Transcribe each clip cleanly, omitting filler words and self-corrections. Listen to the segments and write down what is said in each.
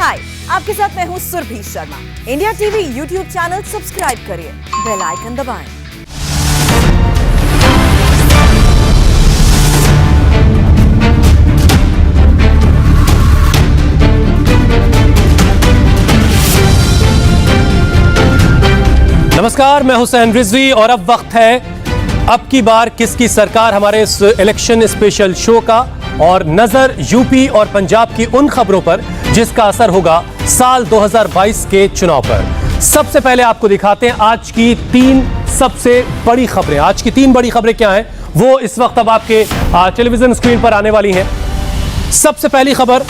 हाय, आपके साथ मैं हूँ Surabhi Sharma. India TV YouTube channel subscribe करिए, बेल आइकन दबाएं। नमस्कार, मैं हुसैन रिजवी और अब वक्त है अब की बार किसकी सरकार हमारे इस इलेक्शन स्पेशल शो का। और नजर यूपी और पंजाब की उन खबरों पर जिसका असर होगा साल 2022 के चुनाव पर। सबसे पहले आपको दिखाते हैं आज की तीन सबसे बड़ी खबरें। आज की तीन बड़ी खबरें क्या हैं वो इस वक्त अब आपके टेलीविजन स्क्रीन पर आने वाली हैं। सबसे पहली खबर,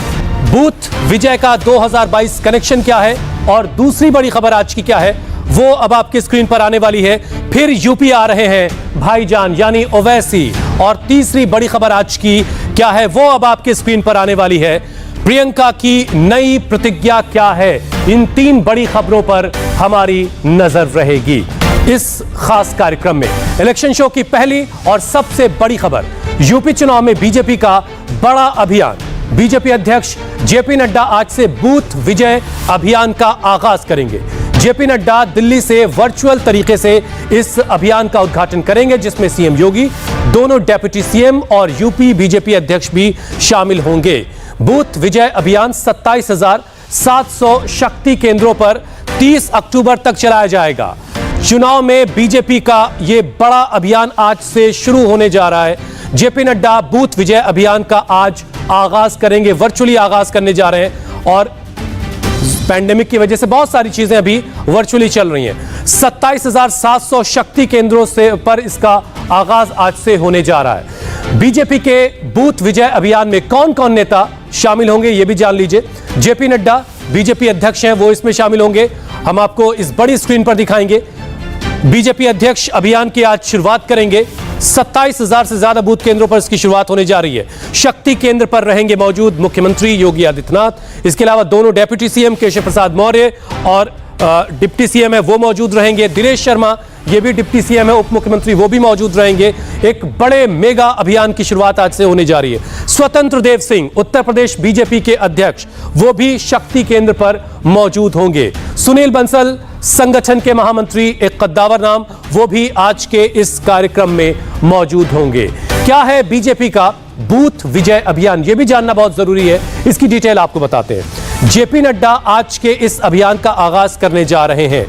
बूथ विजय का 2022 कनेक्शन क्या है, और दूसरी बड़ी खबर आज की क्या है वो अब आपकी स्क्रीन पर आने वाली है। फिर यूपी आ रहे हैं भाईजान यानी ओवैसी, और तीसरी बड़ी खबर आज की क्या है वो अब आपकी स्क्रीन पर आने वाली है। प्रियंका की नई प्रतिज्ञा क्या है, इन तीन बड़ी खबरों पर हमारी नजर रहेगी इस खास कार्यक्रम में। इलेक्शन शो की पहली और सबसे बड़ी खबर, यूपी चुनाव में बीजेपी का बड़ा अभियान। बीजेपी अध्यक्ष जेपी नड्डा आज से बूथ विजय अभियान का आगाज करेंगे। जेपी नड्डा दिल्ली से वर्चुअल तरीके से इस अभियान का उद्घाटन करेंगे, जिसमें सीएम योगी, दोनों डेप्यूटी सीएम और यूपी बीजेपी अध्यक्ष भी शामिल होंगे। बूथ विजय अभियान 27,700 शक्ति केंद्रों पर 30 अक्टूबर तक चलाया जाएगा। चुनाव में बीजेपी का यह बड़ा अभियान आज से शुरू होने जा रहा है। जेपी नड्डा बूथ विजय अभियान का आज आगाज करेंगे, वर्चुअली आगाज करने जा रहे हैं, और पैंडेमिक की वजह से बहुत सारी चीजें अभी वर्चुअली चल रही हैं। 27,700 शक्ति केंद्रों से पर इसका आगाज आज से होने जा रहा है। बीजेपी के बूथ विजय अभियान में कौन कौन नेता शामिल होंगे ये भी जान लीजिए। जेपी नड्डा बीजेपी अध्यक्ष हैं, वो इसमें शामिल होंगे, हम आपको इस बड़ी स्क्रीन पर दिखाएंगे। बीजेपी अध्यक्ष अभियान की आज शुरुआत करेंगे। 27,000 से ज्यादा बूथ केंद्रों पर इसकी शुरुआत होने जा रही है। शक्ति केंद्र पर रहेंगे मौजूद मुख्यमंत्री योगी आदित्यनाथ, इसके अलावा दोनों डेप्यूटी सीएम केशव प्रसाद मौर्य और डिप्टी सीएम है वो मौजूद रहेंगे। दिनेश शर्मा ये भी डिप्टी सीएम है, उप मुख्यमंत्री, वो भी मौजूद रहेंगे। एक बड़े मेगा अभियान की शुरुआत आज से होने जा रही है। स्वतंत्र देव सिंह उत्तर प्रदेश बीजेपी के अध्यक्ष, वो भी शक्ति केंद्र पर मौजूद होंगे। सुनील बंसल संगठन के महामंत्री, एक कद्दावर नाम, वो भी आज के इस कार्यक्रम में मौजूद होंगे। क्या है बीजेपी का बूथ विजय अभियान, यह भी जानना बहुत जरूरी है, इसकी डिटेल आपको बताते हैं। जेपी नड्डा आज के इस अभियान का आगाज करने जा रहे हैं,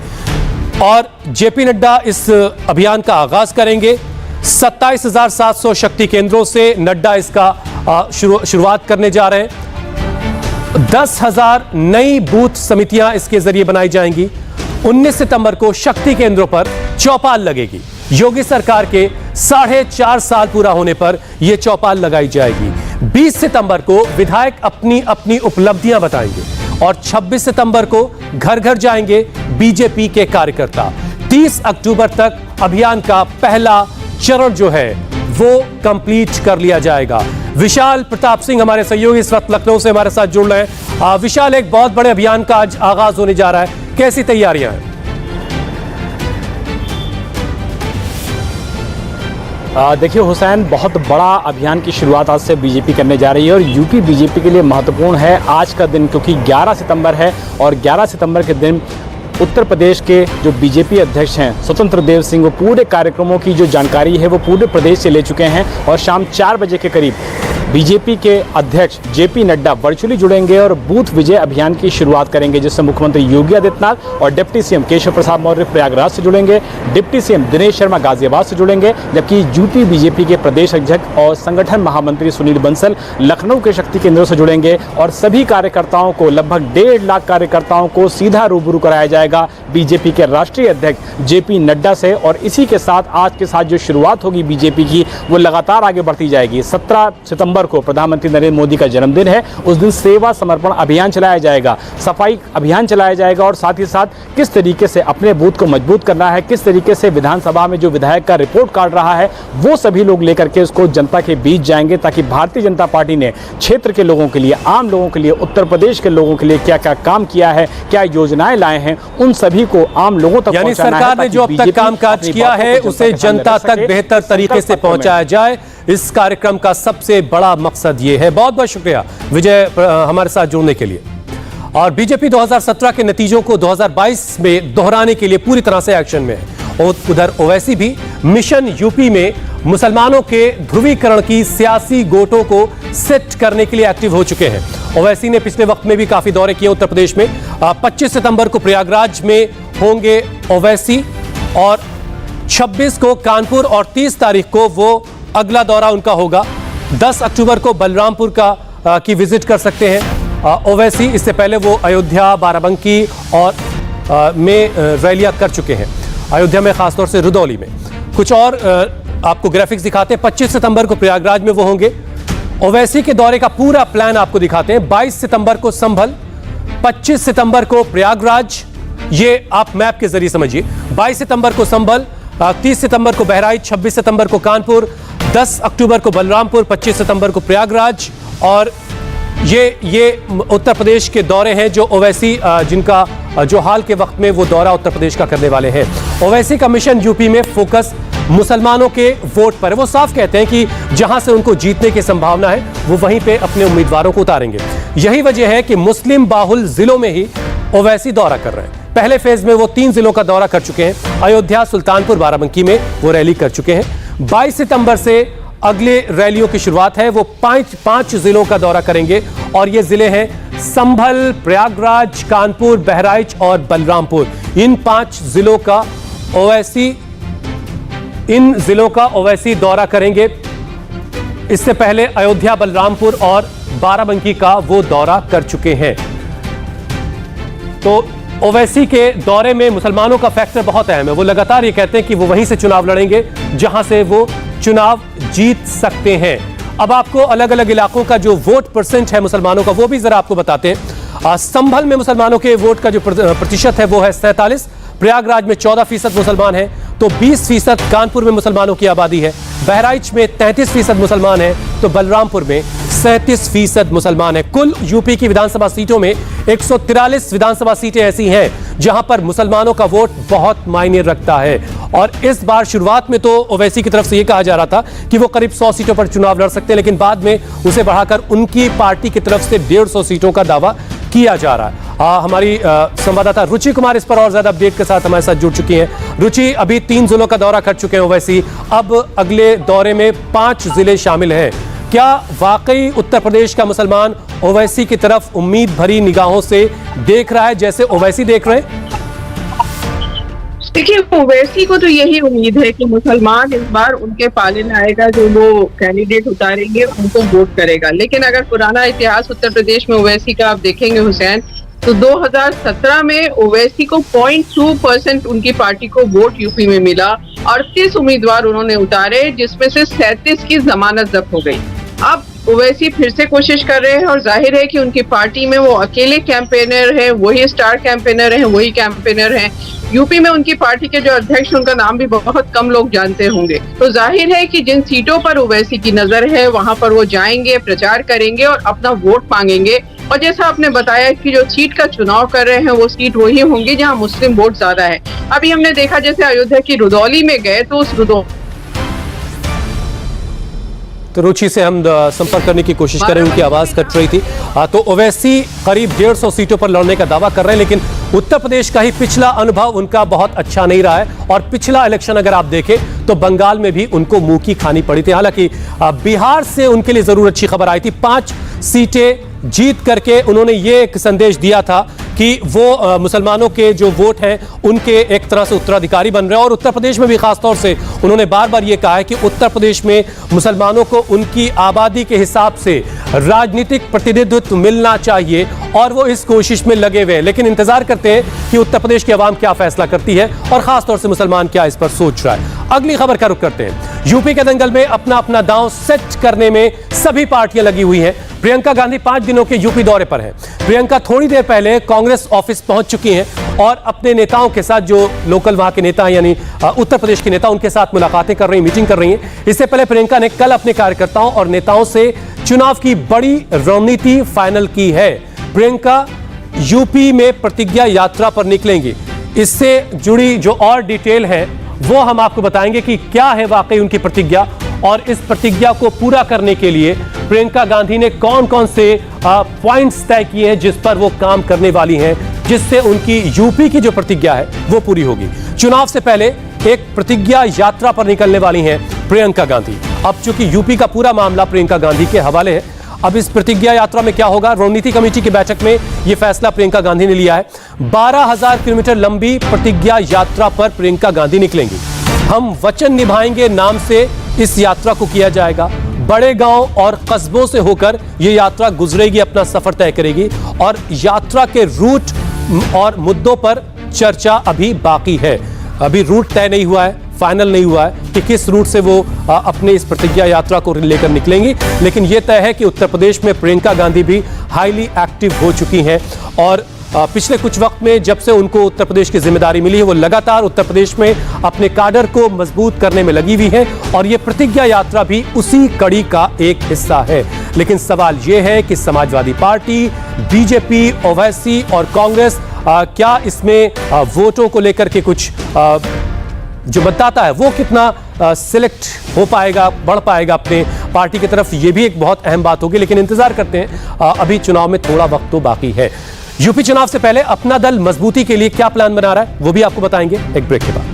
और जेपी नड्डा इस अभियान का आगाज करेंगे 27,700 शक्ति केंद्रों से। नड्डा इसका शुरुआत करने जा रहे हैं। 10,000 नई बूथ समितियां इसके जरिए बनाई जाएंगी। 19 सितंबर को शक्ति केंद्रों पर चौपाल लगेगी। योगी सरकार के 4.5 साल पूरा होने पर यह चौपाल लगाई जाएगी। 20 सितंबर को विधायक अपनी अपनी उपलब्धियां बताएंगे, और 26 सितंबर को घर घर जाएंगे बीजेपी के कार्यकर्ता। 30 अक्टूबर तक अभियान का पहला चरण जो है वो कंप्लीट कर लिया जाएगा। विशाल प्रताप सिंह हमारे सहयोगी इस वक्त लखनऊ से हमारे साथ जुड़ रहे हैं। विशाल, एक बहुत बड़े अभियान का आज आगाज होने जा रहा है, कैसी तैयारियां हैं? देखिए हुसैन, बहुत बड़ा अभियान की शुरुआत आज से बीजेपी करने जा रही है, और यूपी बीजेपी के लिए महत्वपूर्ण है आज का दिन, क्योंकि 11 सितंबर है, और 11 सितंबर के दिन उत्तर प्रदेश के जो बीजेपी अध्यक्ष हैं स्वतंत्र देव सिंह, वो पूरे कार्यक्रमों की जो जानकारी है वो पूरे प्रदेश से ले चुके हैं, और शाम 4 बजे के करीब बीजेपी के अध्यक्ष जेपी नड्डा वर्चुअली जुड़ेंगे और बूथ विजय अभियान की शुरुआत करेंगे, जिससे मुख्यमंत्री योगी आदित्यनाथ और डिप्टी सीएम केशव प्रसाद मौर्य प्रयागराज से जुड़ेंगे, डिप्टी सीएम दिनेश शर्मा गाजियाबाद से जुड़ेंगे, जबकि यूपी बीजेपी के प्रदेश अध्यक्ष और संगठन महामंत्री सुनील बंसल लखनऊ के शक्ति केंद्रों से जुड़ेंगे, और सभी कार्यकर्ताओं को, लगभग 1.5 लाख कार्यकर्ताओं को सीधा रूबरू कराया जाएगा बीजेपी के राष्ट्रीय अध्यक्ष जेपी नड्डा से। और इसी के साथ आज के साथ जो शुरुआत होगी बीजेपी की वो लगातार आगे बढ़ती जाएगी। 17 सितंबर को प्रधानमंत्री नरेंद्र मोदी का जन्मदिन है, उस दिन सेवा समर्पण अभियान चलाया जाएगा, सफाई अभियान चलाया जाएगा, और साथ ही साथ किस तरीके से अपने बूथ को मजबूत करना है, किस तरीके से विधानसभा में जो विधायक का रिपोर्ट कार्ड रहा है वो सभी लोग लेकर के उसको जनता के बीच जाएंगे, ताकि भारतीय जनता पार्टी ने क्षेत्र के लोगों के लिए, आम लोगों के लिए, उत्तर प्रदेश के लोगों के लिए क्या क्या काम किया है, क्या योजनाएं लाए हैं, उन सभी को आम लोगों तक यानी सरकार ने जो अब तक कामकाज किया है उसे जनता तक बेहतर तरीके से पहुंचाया जाए, इस कार्यक्रम का सबसे बड़ा मकसद ये है। बहुत बहुत शुक्रिया विजय हमारे साथ जुड़ने के लिए। और बीजेपी 2017 के नतीजों को 2022 में दोहराने के लिए पूरी तरह से एक्शन में है। और उधर ओवैसी भी मिशन यूपी में मुसलमानों के ध्रुवीकरण की सियासी गोटों को सेट करने के लिए एक्टिव हो चुके हैं। ओवैसी ने पिछले वक्त में भी काफी दौरे किए उत्तर प्रदेश में। 25 सितंबर को प्रयागराज में होंगे ओवैसी और 26 को कानपुर और 30 तारीख को वो अगला दौरा उनका होगा। 10 अक्टूबर को बलरामपुर की विजिट कर सकते हैं ओवैसी। इससे पहले वो अयोध्या, बाराबंकी और में रैलियां कर चुके हैं। अयोध्या में खासतौर से रुदौली में। कुछ और आपको ग्राफिक्स दिखाते हैं। 25 सितंबर को प्रयागराज में वो होंगे। ओवैसी के दौरे का पूरा प्लान आपको दिखाते हैं। 22 सितंबर को संभल, 25 सितंबर को प्रयागराज, ये आप मैप के जरिए समझिए। 22 सितंबर को संभल, 30 सितंबर को बहराइच, 26 सितंबर को कानपुर, 10 अक्टूबर को बलरामपुर, 25 सितंबर को प्रयागराज। और ये उत्तर प्रदेश के दौरे हैं जो ओवैसी जिनका जो हाल के वक्त में वो दौरा उत्तर प्रदेश का करने वाले हैं। ओवैसी का मिशन यूपी में फोकस मुसलमानों के वोट पर है। वो साफ कहते हैं कि जहां से उनको जीतने की संभावना है वो वहीं पे अपने उम्मीदवारों को उतारेंगे। यही वजह है कि मुस्लिम बाहुल जिलों में ही ओवैसी दौरा कर रहे हैं। पहले फेज में वो 3 जिलों का दौरा कर चुके हैं। अयोध्या, सुल्तानपुर, बाराबंकी में वो रैली कर चुके हैं। 22 सितंबर से अगले रैलियों की शुरुआत है। वो 5 जिलों का दौरा करेंगे और ये जिले हैं संभल, प्रयागराज, कानपुर, बहराइच और बलरामपुर। इन 5 जिलों का ओवैसी दौरा करेंगे। इससे पहले अयोध्या, बलरामपुर और बाराबंकी का वो दौरा कर चुके हैं। तो ओवैसी के दौरे में मुसलमानों का फैक्टर बहुत अहम है। वो लगातार ये कहते हैं कि वो वहीं से चुनाव लड़ेंगे जहां से वो चुनाव जीत सकते हैं। अब आपको अलग अलग इलाकों का जो वोट परसेंट है मुसलमानों का वो भी जरा आपको बताते हैं। संभल में मुसलमानों के वोट का जो प्रतिशत है वो है 47। प्रयागराज में 14% मुसलमान है तो 20% कानपुर में मुसलमानों की आबादी है। बहराइच में 33% मुसलमान है तो बलरामपुर में 37% मुसलमान है। कुल यूपी की विधानसभा सीटों में 143 विधानसभा सीटें ऐसी हैं जहां पर मुसलमानों का वोट बहुत मायने रखता है। और इस बार शुरुआत में तो ओवैसी की तरफ से यह कहा जा रहा था कि वो करीब 100 सीटों पर चुनाव लड़ सकते हैं, लेकिन बाद में उसे बढ़ाकर उनकी पार्टी की तरफ से 150 सीटों का दावा किया जा रहा है। हमारी संवाददाता रुचि कुमार इस पर और ज्यादा अपडेट के साथ हमारे साथ जुड़ चुकी हैं। रुचि, अभी 3 जिलों का दौरा कर चुके हैं ओवैसी, अब अगले दौरे में 5 जिले शामिल हैं। क्या वाकई उत्तर प्रदेश का मुसलमान ओवैसी की तरफ उम्मीद भरी निगाहों से देख रहा है जैसे ओवैसी देख रहे हैं? देखिए, ओवैसी को तो यही उम्मीद है कि मुसलमान इस बार उनके पाले में आएगा, जो वो कैंडिडेट उतारेंगे उनको वोट करेगा। लेकिन अगर पुराना इतिहास उत्तर प्रदेश में ओवैसी का आप देखेंगे हुसैन, तो 2017 में ओवैसी को 0.2% उनकी पार्टी को वोट यूपी में मिला। 38 उम्मीदवार उन्होंने उतारे जिसमें से 37 की जमानत जब्त हो गई। अब ओवैसी फिर से कोशिश कर रहे हैं और जाहिर है कि उनकी पार्टी में वो अकेले कैंपेनर हैं, वही स्टार कैंपेनर हैं, वही कैंपेनर हैं। यूपी में उनकी पार्टी के जो अध्यक्ष, उनका नाम भी बहुत कम लोग जानते होंगे। तो जाहिर है कि जिन सीटों पर ओवैसी की नजर है वहां पर वो जाएंगे, प्रचार करेंगे और अपना वोट मांगेंगे। और जैसा आपने बताया कि जो सीट का चुनाव कर रहे हैं वो सीट वही होंगी जहां मुस्लिम वोट ज्यादा है। अभी हमने देखा जैसे अयोध्या की रुदौली में गए तो उस तो रुचि से हम संपर्क करने की कोशिश कर रहे हैं, उनकी आवाज कट रही थी। तो ओवैसी करीब 150 सीटों पर लड़ने का दावा कर रहे हैं, लेकिन उत्तर प्रदेश का ही पिछला अनुभव उनका बहुत अच्छा नहीं रहा है। और पिछला इलेक्शन अगर आप देखें तो बंगाल में भी उनको मुंह की खानी पड़ी थी। हालांकि बिहार से उनके लिए जरूर अच्छी खबर आई थी। 5 सीटें जीत करके उन्होंने ये एक संदेश दिया था कि वो मुसलमानों के जो वोट हैं उनके एक तरह से उत्तराधिकारी बन रहे हैं। और उत्तर प्रदेश में भी खासतौर से उन्होंने बार बार ये कहा है कि उत्तर प्रदेश में मुसलमानों को उनकी आबादी के हिसाब से राजनीतिक प्रतिनिधित्व मिलना चाहिए और वो इस कोशिश में लगे हुए हैं। लेकिन इंतजार करते हैं कि उत्तर प्रदेश की आवाम क्या फैसला करती है और खासतौर से मुसलमान क्या इस पर सोच रहा है। अगली खबर का रुख करते हैं। यूपी के दंगल में अपना अपना दांव सेट करने में सभी पार्टियां लगी हुई हैं। प्रियंका गांधी 5 दिनों के यूपी दौरे पर हैं। प्रियंका थोड़ी देर पहले कांग्रेस ऑफिस पहुंच चुकी हैं और अपने नेताओं के साथ, जो लोकल वहां के नेता यानी उत्तर प्रदेश के नेता, उनके साथ मुलाकातें कर रही, मीटिंग कर रही हैं। इससे पहले प्रियंका ने कल अपने कार्यकर्ताओं और नेताओं से चुनाव की बड़ी रणनीति फाइनल की है। प्रियंका यूपी में प्रतिज्ञा यात्रा पर निकलेंगी। इससे जुड़ी जो और डिटेल है वो हम आपको बताएंगे कि क्या है वाकई उनकी प्रतिज्ञा और इस प्रतिज्ञा को पूरा करने के लिए प्रियंका गांधी ने कौन कौन से पॉइंट्स तय किए हैं जिस पर वो काम करने वाली हैं, जिससे उनकी यूपी की जो प्रतिज्ञा है वो पूरी होगी। चुनाव से पहले एक प्रतिज्ञा यात्रा पर निकलने वाली हैं प्रियंका गांधी। अब चूंकि यूपी का पूरा मामला प्रियंका गांधी के हवाले है, अब इस प्रतिज्ञा यात्रा में क्या होगा, रणनीति कमेटी की बैठक में यह फैसला प्रियंका गांधी ने लिया है। 12,000 किलोमीटर लंबी प्रतिज्ञा यात्रा पर प्रियंका गांधी निकलेंगी। हम वचन निभाएंगे नाम से इस यात्रा को किया जाएगा। बड़े गांव और कस्बों से होकर यह यात्रा गुजरेगी, अपना सफर तय करेगी और यात्रा के रूट और मुद्दों पर चर्चा अभी बाकी है। अभी रूट तय नहीं हुआ है, फाइनल नहीं हुआ है कि किस रूट से वो अपने इस प्रतिज्ञा यात्रा को लेकर निकलेंगी, लेकिन यह तय है कि उत्तर प्रदेश में प्रियंका गांधी भी हाईली एक्टिव हो चुकी हैं और पिछले कुछ वक्त में जब से उनको उत्तर प्रदेश की जिम्मेदारी मिली है, वो लगातार उत्तर प्रदेश में अपने काडर को मजबूत करने में लगी हुई है और ये प्रतिज्ञा यात्रा भी उसी कड़ी का एक हिस्सा है। लेकिन सवाल ये है कि समाजवादी पार्टी, बीजेपी, ओवैसी और कांग्रेस क्या इसमें वोटों को लेकर के कुछ जो मतदाता है वो कितना सिलेक्ट हो पाएगा, बढ़ पाएगा अपने पार्टी की तरफ, ये भी एक बहुत अहम बात होगी। लेकिन इंतजार करते हैं, अभी चुनाव में थोड़ा वक्त तो बाकी है। यूपी चुनाव से पहले अपना दल मजबूती के लिए क्या प्लान बना रहा है वो भी आपको बताएंगे एक ब्रेक के बाद।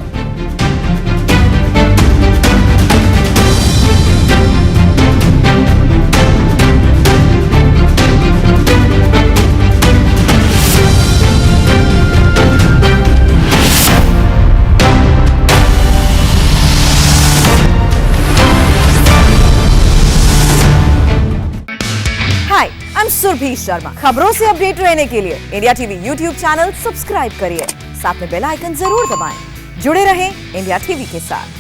सुरभि शर्मा। खबरों से अपडेट रहने के लिए India TV YouTube channel subscribe करिए, साथ में बेल आइकन जरूर दबाएं। जुड़े रहें इंडिया टीवी के साथ।